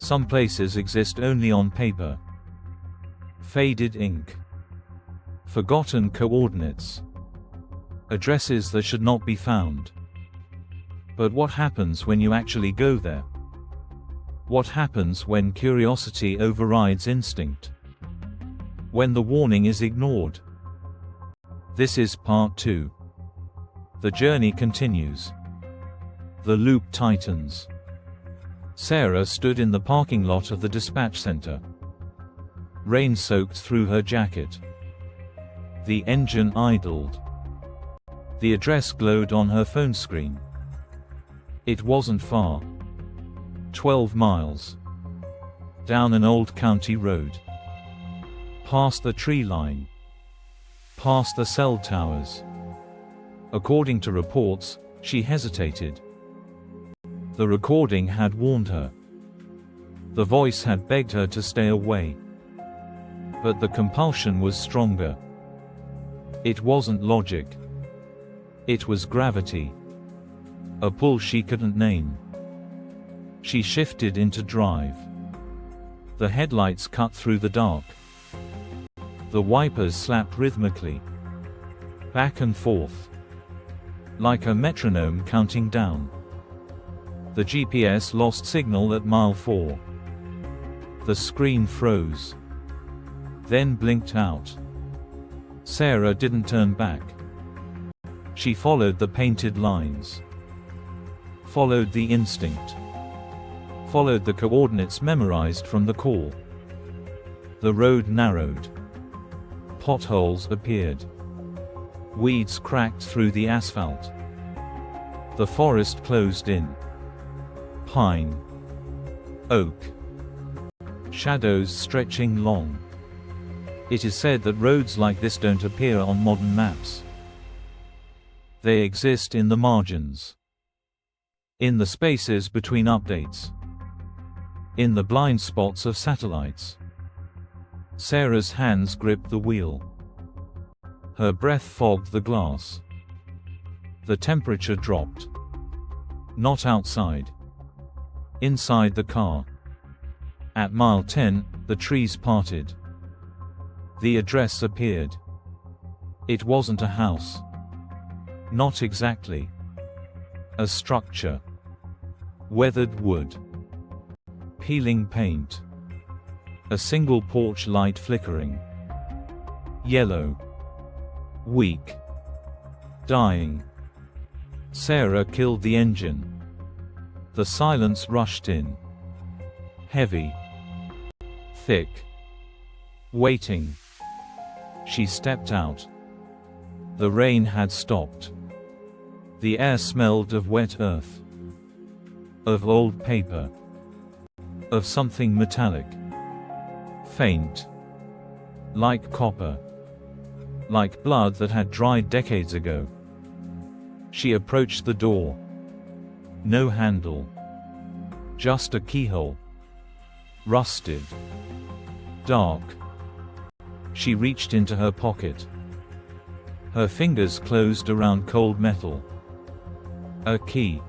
Some places exist only on paper. Faded ink. Forgotten coordinates. Addresses that should not be found. But what happens when you actually go there? What happens when curiosity overrides instinct? When the warning is ignored? This is part 2. The journey continues. The loop tightens. Sarah stood in the parking lot of the dispatch center. Rain soaked through her jacket. The engine idled. The address glowed on her phone screen. It wasn't far. 12 miles. Down an old county road. Past the tree line. Past the cell towers. According to reports, she hesitated. The recording had warned her. The voice had begged her to stay away. But the compulsion was stronger. It wasn't logic. It was gravity. A pull she couldn't name. She shifted into drive. The headlights cut through the dark. The wipers slapped rhythmically. Back and forth. Like a metronome counting down. The GPS lost signal at mile 4. The screen froze. Then blinked out. Sarah didn't turn back. She followed the painted lines. Followed the instinct. Followed the coordinates memorized from the call. The road narrowed. Potholes appeared. Weeds cracked through the asphalt. The forest closed in. Pine. Oak. Shadows stretching long. It is said that roads like this don't appear on modern maps. They exist in the margins. In the spaces between updates. In the blind spots of satellites. Sarah's hands gripped the wheel. Her breath fogged the glass. The temperature dropped. Not outside. Inside the car. At mile 10, the trees parted. The address appeared. It wasn't a house. Not exactly. A structure. Weathered wood. Peeling paint. A single porch light flickering. Yellow. Weak. Dying. Sarah killed the engine. The silence rushed in. Heavy. Thick. Waiting. She stepped out. The rain had stopped. The air smelled of wet earth. Of old paper. Of something metallic. Faint. Like copper. Like blood that had dried decades ago. She approached the door. No handle. Just a keyhole. Rusted. Dark. She reached into her pocket. Her fingers closed around cold metal. A key.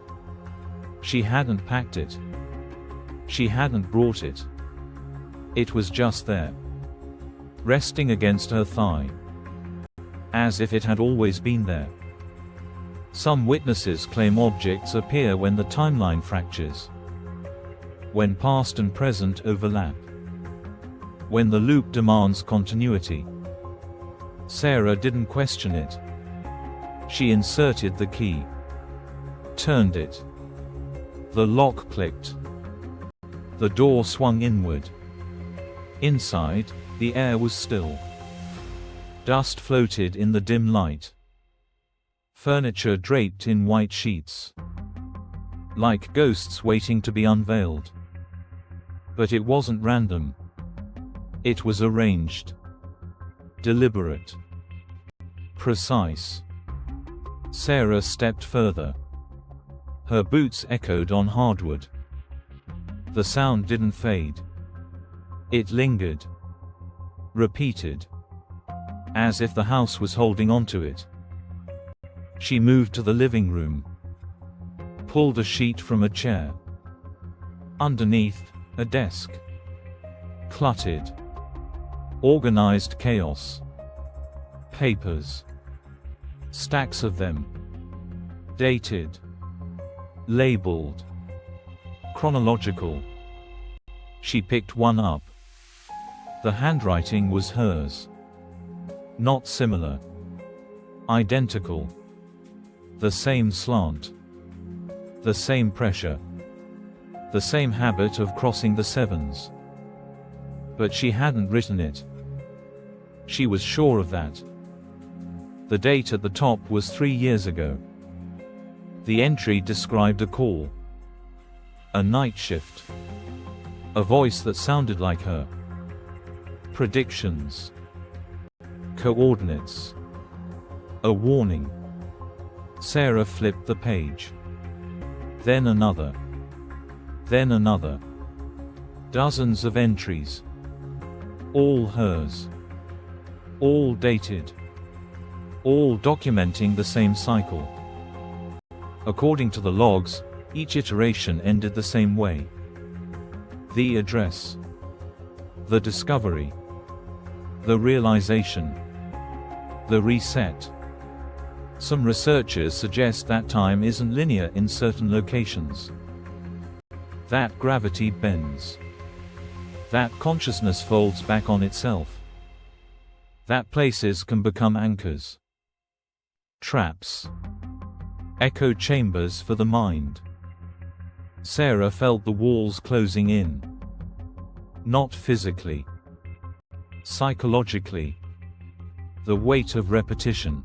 She hadn't packed it. She hadn't brought it. It was just there. Resting against her thigh. As if it had always been there. Some witnesses claim objects appear when the timeline fractures. When past and present overlap. When the loop demands continuity. Sarah didn't question it. She inserted the key. Turned it. The lock clicked. The door swung inward. Inside, the air was still. Dust floated in the dim light. Furniture draped in white sheets. Like ghosts waiting to be unveiled. But it wasn't random. It was arranged. Deliberate. Precise. Sarah stepped further. Her boots echoed on hardwood. The sound didn't fade. It lingered. Repeated. As if the house was holding onto it. She moved to the living room. Pulled a sheet from a chair. Underneath, A desk. Cluttered. Organized chaos. Papers. Stacks of them. Dated. Labeled. Chronological. She picked one up. The handwriting was hers. Not similar. Identical. The same slant. The same pressure. The same habit of crossing the sevens. But she hadn't written it. She was sure of that. The date at the top was 3 years ago. The entry described a call. A night shift. A voice that sounded like her. Predictions. Coordinates. A warning. Sarah flipped the page. Then another. Then another. Dozens of entries. All hers. All dated. All documenting the same cycle. According to the logs, each iteration ended the same way. The address. The discovery. The realization. The reset. Some researchers suggest that time isn't linear in certain locations. That gravity bends. That consciousness folds back on itself. That places can become anchors. Traps. Echo chambers for the mind. Sarah felt the walls closing in. Not physically. Psychologically. The weight of repetition.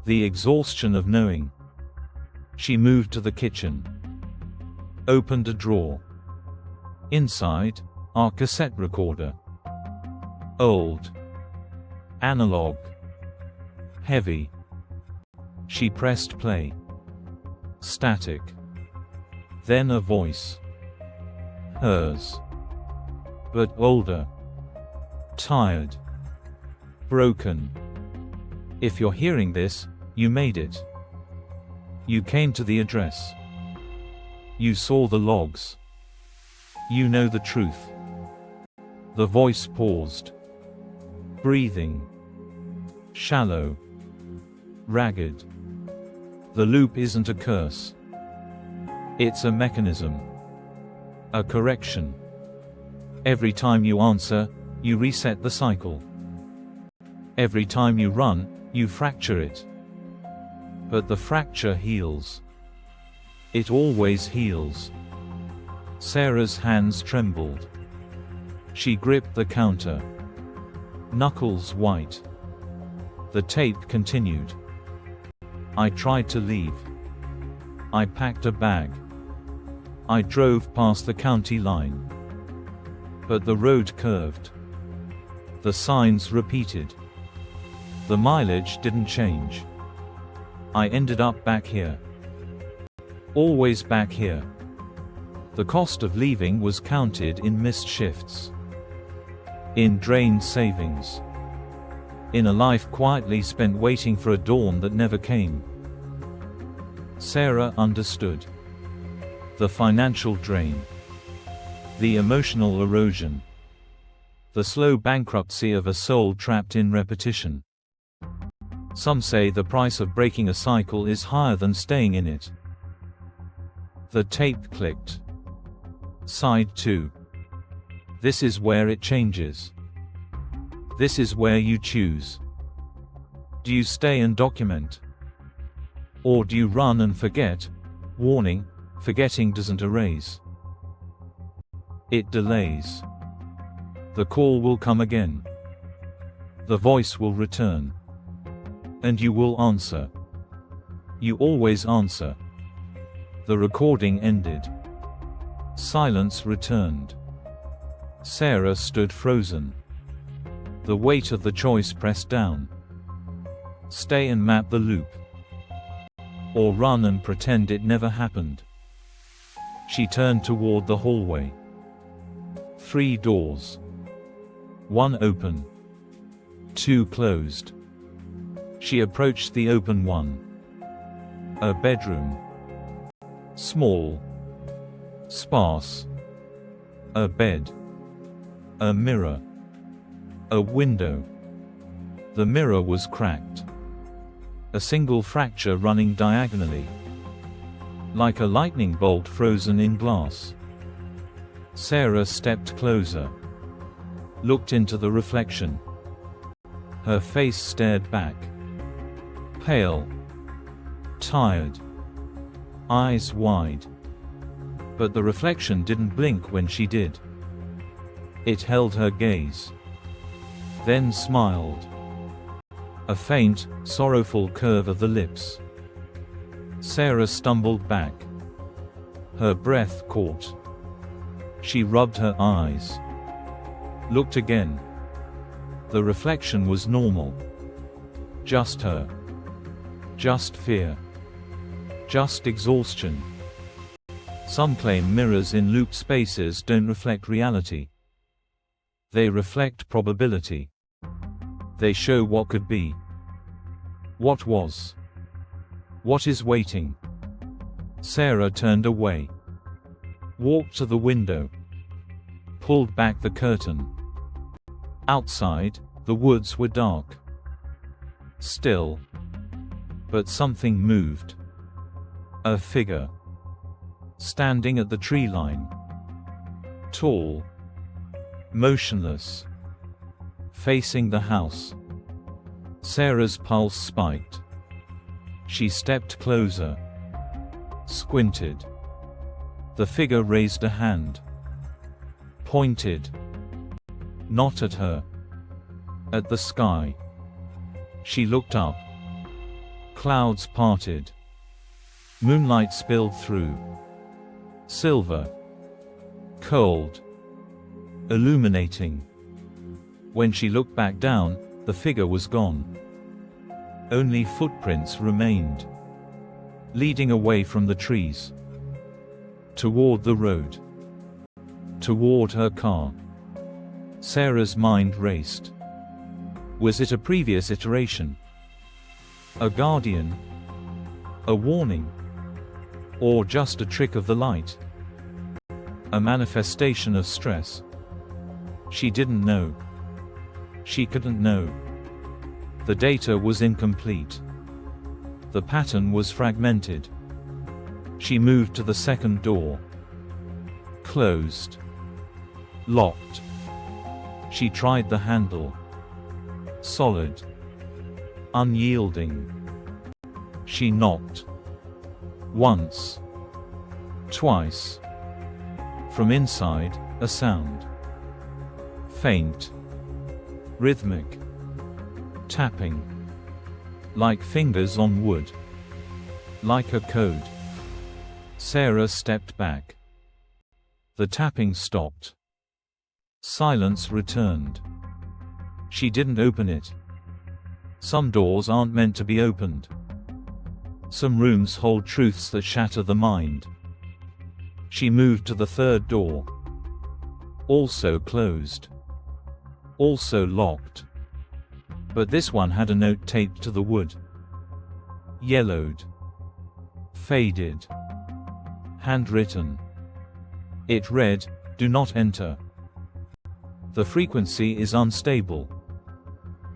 The exhaustion of knowing. She moved to the kitchen. Opened a drawer. Inside, our cassette recorder. Old. Analog. Heavy. She pressed play. Static. Then a voice. Hers. But older. Tired. Broken. If you're hearing this, you made it. You came to the address. You saw the logs. You know the truth. The voice paused. Breathing. Shallow. Ragged. The loop isn't a curse. It's a mechanism. A correction. Every time you answer, you reset the cycle. Every time you run, you fracture it. But the fracture heals. It always heals. Sarah's hands trembled. She gripped the counter. Knuckles white. The tape continued. I tried to leave. I packed a bag. I drove past the county line. But the road curved. The signs repeated. The mileage didn't change. I ended up back here. Always back here. The cost of leaving was counted in missed shifts. In drained savings. In a life quietly spent waiting for a dawn that never came. Sarah understood. The financial drain. The emotional erosion. The slow bankruptcy of a soul trapped in repetition. Some say the price of breaking a cycle is higher than staying in it. The tape clicked. Side 2. This is where it changes. This is where you choose. Do you stay and document? Or do you run and forget? Warning, forgetting doesn't erase. It delays. The call will come again. The voice will return. And you will answer. You always answer. The recording ended. Silence returned. Sarah stood frozen. The weight of the choice pressed down. Stay and map the loop. Or run and pretend it never happened. She turned toward the hallway. 3 doors. 1 open. 2 closed. She approached the open one. A bedroom. Small. Sparse. A bed. A mirror. A window. The mirror was cracked. A single fracture running diagonally, like a lightning bolt frozen in glass. Sarah stepped closer, looked into the reflection. Her face stared back. Pale. Tired. Eyes wide. But the reflection didn't blink when she did. It held her gaze. Then smiled. A faint, sorrowful curve of the lips. Sarah stumbled back. Her breath caught. She rubbed her eyes. Looked again. The reflection was normal. Just her. Just fear. Just exhaustion. Some claim mirrors in loop spaces don't reflect reality. They reflect probability. They show what could be. What was. What is waiting. Sarah turned away. Walked to the window. Pulled back the curtain. Outside, the woods were dark. Still. But something moved. A figure. Standing at the tree line. Tall. Motionless. Facing the house. Sarah's pulse spiked. She stepped closer. Squinted. The figure raised a hand. Pointed. Not at her. At the sky. She looked up. Clouds parted. Moonlight spilled through. Silver. Cold. Illuminating. When she looked back down, the figure was gone. Only footprints remained, leading away from the trees. Toward the road. Toward her car. Sarah's mind raced. Was it a previous iteration? A guardian? A warning? Or just a trick of the light? A manifestation of stress? She didn't know. She couldn't know. The data was incomplete. The pattern was fragmented. She moved to the second door. Closed. Locked. She tried the handle. Solid. Unyielding. She knocked. Once. Twice. From inside, a sound. Faint. Rhythmic. Tapping. Like fingers on wood. Like a code. Sarah stepped back. The tapping stopped. Silence returned. She didn't open it. Some doors aren't meant to be opened. Some rooms hold truths that shatter the mind. She moved to the third door. Also closed. Also locked. But this one had a note taped to the wood. Yellowed. Faded. Handwritten. It read, "Do not enter. The frequency is unstable.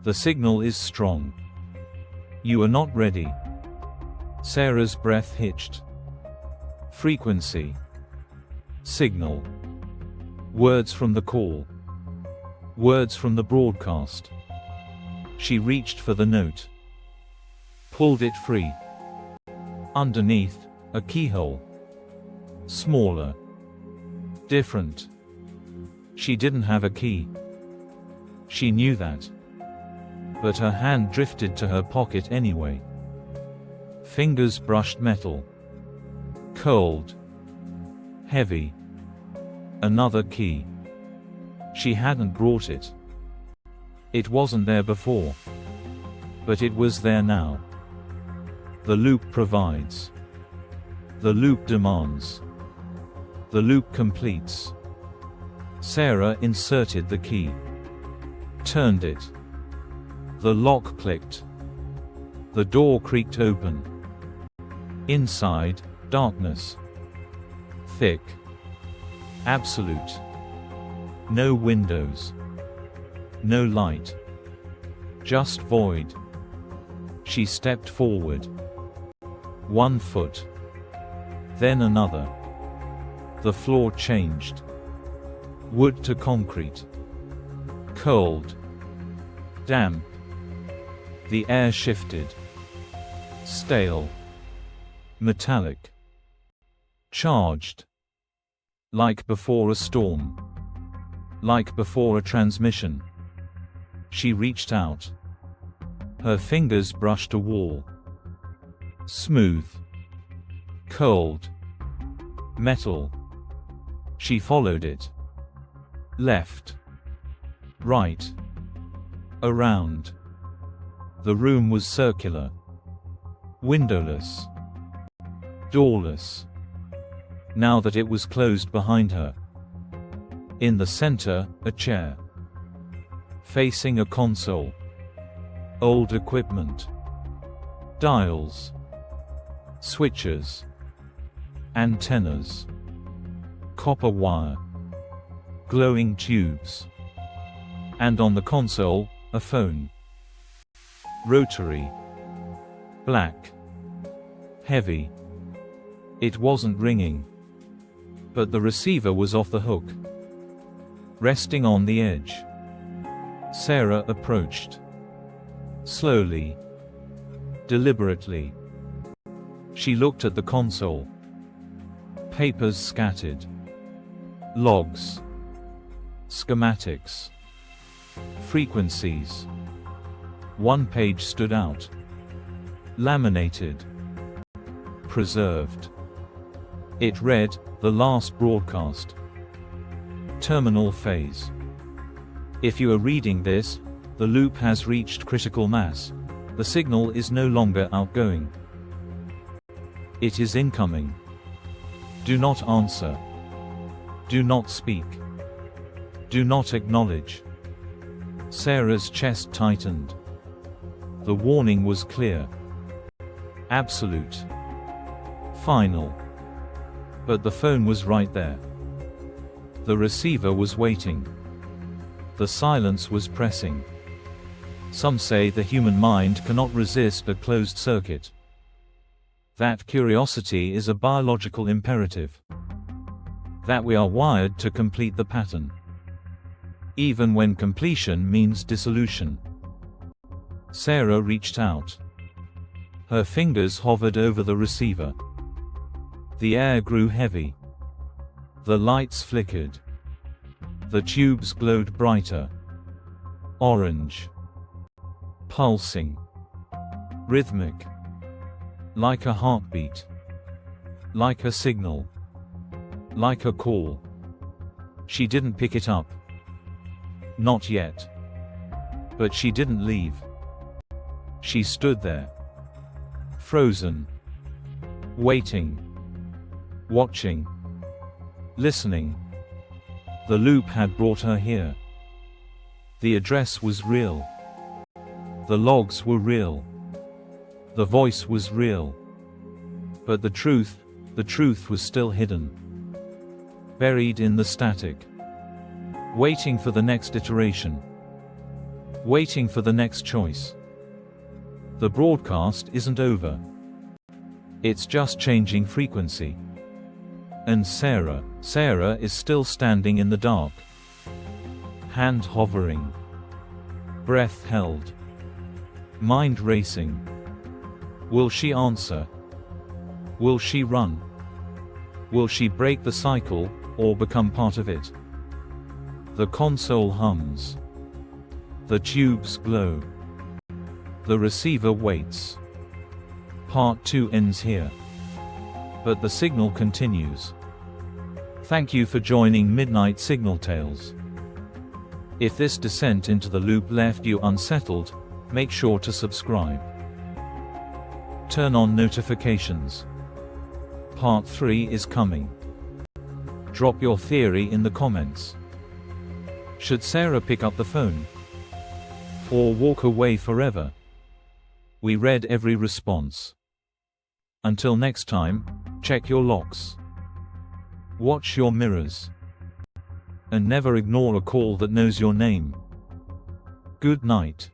The signal is strong. You are not ready." Sarah's breath hitched. Frequency. Signal. Words from the call. Words from the broadcast. She reached for the note. Pulled it free. Underneath, a keyhole. Smaller. Different. She didn't have a key. She knew that. But her hand drifted to her pocket anyway. Fingers brushed metal. Cold. Heavy. Another key. She hadn't brought it. It wasn't there before. But it was there now. The loop provides. The loop demands. The loop completes. Sarah inserted the key. Turned it. The lock clicked. The door creaked open. Inside, darkness. Thick. Absolute. No windows. No light. Just void. She stepped forward. 1 foot. Then another. The floor changed. Wood to concrete. Cold. Damp. The air shifted. Stale. Metallic. Charged. Like before a storm. Like before a transmission. She reached out. Her fingers brushed a wall. Smooth. Cold. Metal. She followed it. Left. Right. Around. The room was circular. Windowless. Doorless. Now that it was closed behind her. In the center, a chair. Facing a console. Old equipment. Dials. Switches. Antennas. Copper wire. Glowing tubes. And on the console, a phone. Rotary. Black. Heavy. It wasn't ringing. But the receiver was off the hook. Resting on the edge. Sarah approached. Slowly. Deliberately. She looked at the console. Papers scattered. Logs. Schematics. Frequencies. One page stood out. Laminated. Preserved. It read, "The last broadcast. Terminal phase. If you are reading this, the loop has reached critical mass. The signal is no longer outgoing. It is incoming. Do not answer. Do not speak. Do not acknowledge." Sarah's chest tightened. The warning was clear. Absolute. Final. But the phone was right there. The receiver was waiting. The silence was pressing. Some say the human mind cannot resist a closed circuit. That curiosity is a biological imperative. That we are wired to complete the pattern. Even when completion means dissolution. Sarah reached out. Her fingers hovered over the receiver. The air grew heavy. The lights flickered. The tubes glowed brighter. Orange. Pulsing. Rhythmic. Like a heartbeat. Like a signal. Like a call. She didn't pick it up. Not yet. But she didn't leave. She stood there. Frozen. Waiting. Watching. Listening. The loop had brought her here. The address was real. The logs were real. The voice was real. But the truth was still hidden. Buried in the static. Waiting for the next iteration. Waiting for the next choice. The broadcast isn't over. It's just changing frequency. And Sarah is still standing in the dark. Hand hovering. Breath held. Mind racing. Will she answer? Will she run? Will she break the cycle, or become part of it? The console hums. The tubes glow. The receiver waits. Part 2 ends here. But the signal continues. Thank you for joining Midnight Signal Tales. If this descent into the loop left you unsettled, make sure to subscribe. Turn on notifications. Part 3 is coming. Drop your theory in the comments. Should Sarah pick up the phone? Or walk away forever? We read every response. Until next time, check your locks. Watch your mirrors. and never ignore a call that knows your name. Good night.